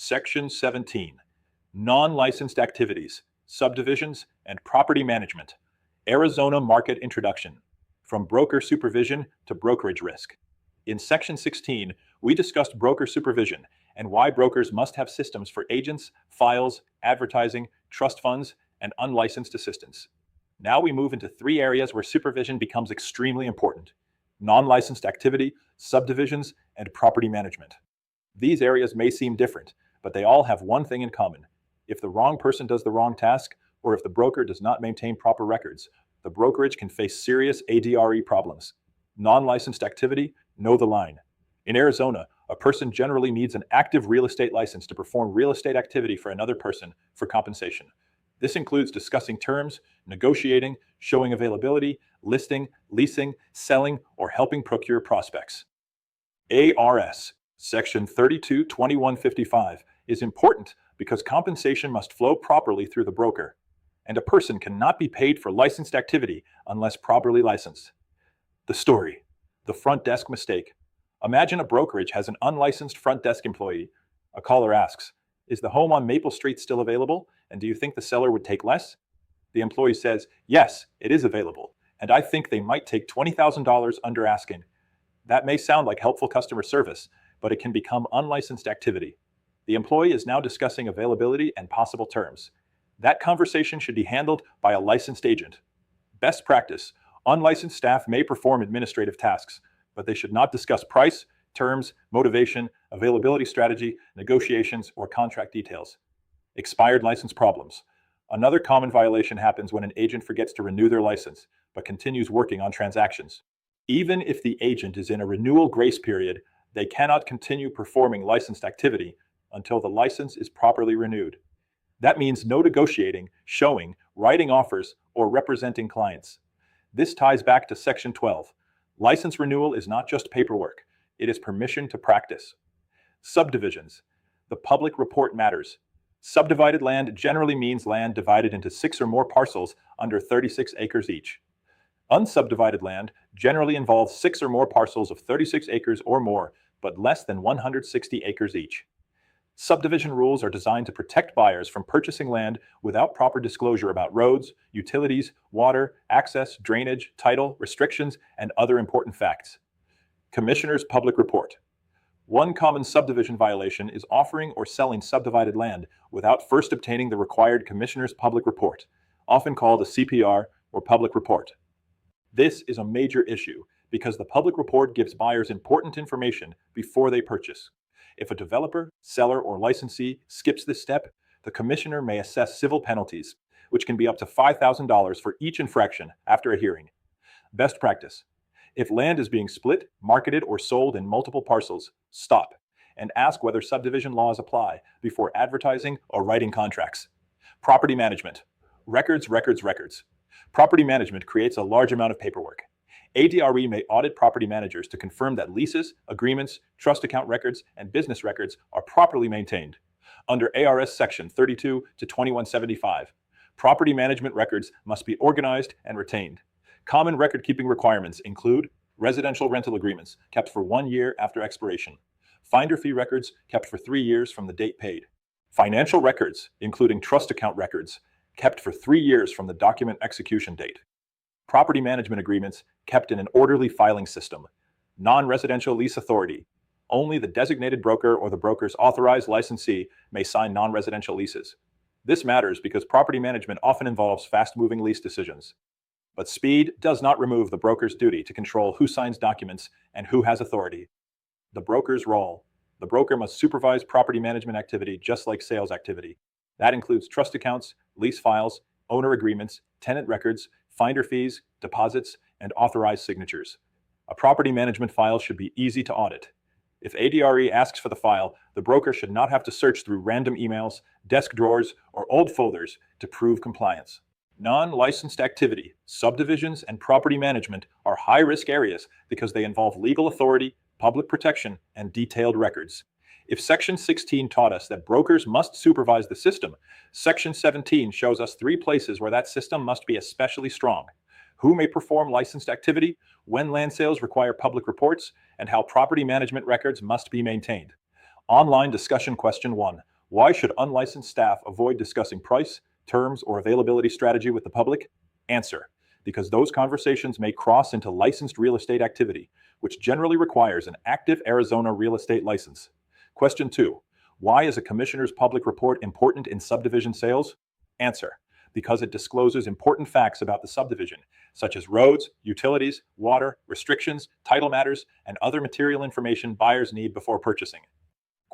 Section 17. Non-licensed activities, subdivisions, and property management. Arizona Market Introduction. From broker supervision to brokerage risk. In Section 16, we discussed broker supervision and why brokers must have systems for agents, files, advertising, trust funds, and unlicensed assistants. Now we move into 3 areas where supervision becomes extremely important: non-licensed activity, subdivisions, and property management. These areas may seem different, but they all have one thing in common. If the wrong person does the wrong task, or if the broker does not maintain proper records, the brokerage can face serious ADRE problems. Non-licensed activity, know the line. In Arizona, a person generally needs an active real estate license to perform real estate activity for another person for compensation. This includes discussing terms, negotiating, showing availability, listing, leasing, selling, or helping procure prospects. ARS Section 32-2155 is important because compensation must flow properly through the broker, and a person cannot be paid for licensed activity unless properly licensed. The story: the front desk mistake. Imagine a brokerage has an unlicensed front desk employee. A caller asks, "Is the home on Maple Street still available, and do you think the seller would take less?" The employee says, "Yes, it is available, and I think they might take $20,000 under asking." That may sound like helpful customer service, but it can become unlicensed activity. The employee is now discussing availability and possible terms. That conversation should be handled by a licensed agent. Best practice: unlicensed staff may perform administrative tasks, but they should not discuss price, terms, motivation, availability strategy, negotiations, or contract details. Expired license problems. Another common violation happens when an agent forgets to renew their license, but continues working on transactions. Even if the agent is in a renewal grace period, they cannot continue performing licensed activity until the license is properly renewed. That means no negotiating, showing, writing offers, or representing clients. This ties back to Section 12. License renewal is not just paperwork, it is permission to practice. Subdivisions. The public report matters. Subdivided land generally means land divided into 6 or more parcels under 36 acres each. Unsubdivided land generally involves 6 or more parcels of 36 acres or more, but less than 160 acres each. Subdivision rules are designed to protect buyers from purchasing land without proper disclosure about roads, utilities, water, access, drainage, title, restrictions, and other important facts. Commissioner's Public Report. One common subdivision violation is offering or selling subdivided land without first obtaining the required Commissioner's Public Report, often called a CPR or Public Report. This is a major issue because the public report gives buyers important information before they purchase. If a developer, seller, or licensee skips this step, the commissioner may assess civil penalties, which can be up to $5,000 for each infraction after a hearing. Best practice: if land is being split, marketed, or sold in multiple parcels, stop and ask whether subdivision laws apply before advertising or writing contracts. Property management. Records, records, records. Property management creates a large amount of paperwork. ADRE may audit property managers to confirm that leases, agreements, trust account records, and business records are properly maintained. Under ARS Section 32-2175, property management records must be organized and retained. Common record-keeping requirements include residential rental agreements kept for 1 year after expiration, finder fee records kept for 3 years from the date paid, financial records, including trust account records, kept for 3 years from the document execution date. Property management agreements kept in an orderly filing system. Non-residential lease authority. Only the designated broker or the broker's authorized licensee may sign non-residential leases. This matters because property management often involves fast-moving lease decisions. But speed does not remove the broker's duty to control who signs documents and who has authority. The broker's role. The broker must supervise property management activity just like sales activity. That includes trust accounts, lease files, owner agreements, tenant records, finder fees, deposits, and authorized signatures. A property management file should be easy to audit. If ADRE asks for the file, the broker should not have to search through random emails, desk drawers, or old folders to prove compliance. Non-licensed activity, subdivisions, and property management are high-risk areas because they involve legal authority, public protection, and detailed records. If Section 16 taught us that brokers must supervise the system, Section 17 shows us 3 places where that system must be especially strong: who may perform licensed activity, when land sales require public reports, and how property management records must be maintained. Online discussion question 1. Why should unlicensed staff avoid discussing price, terms, or availability strategy with the public? Answer. Because those conversations may cross into licensed real estate activity, which generally requires an active Arizona real estate license. Question 2. Why is a commissioner's public report important in subdivision sales? Answer. Because it discloses important facts about the subdivision, such as roads, utilities, water, restrictions, title matters, and other material information buyers need before purchasing.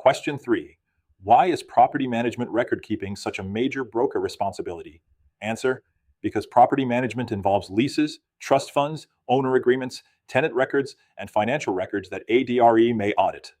Question 3. Why is property management record keeping such a major broker responsibility? Answer. Because property management involves leases, trust funds, owner agreements, tenant records, and financial records that ADRE may audit.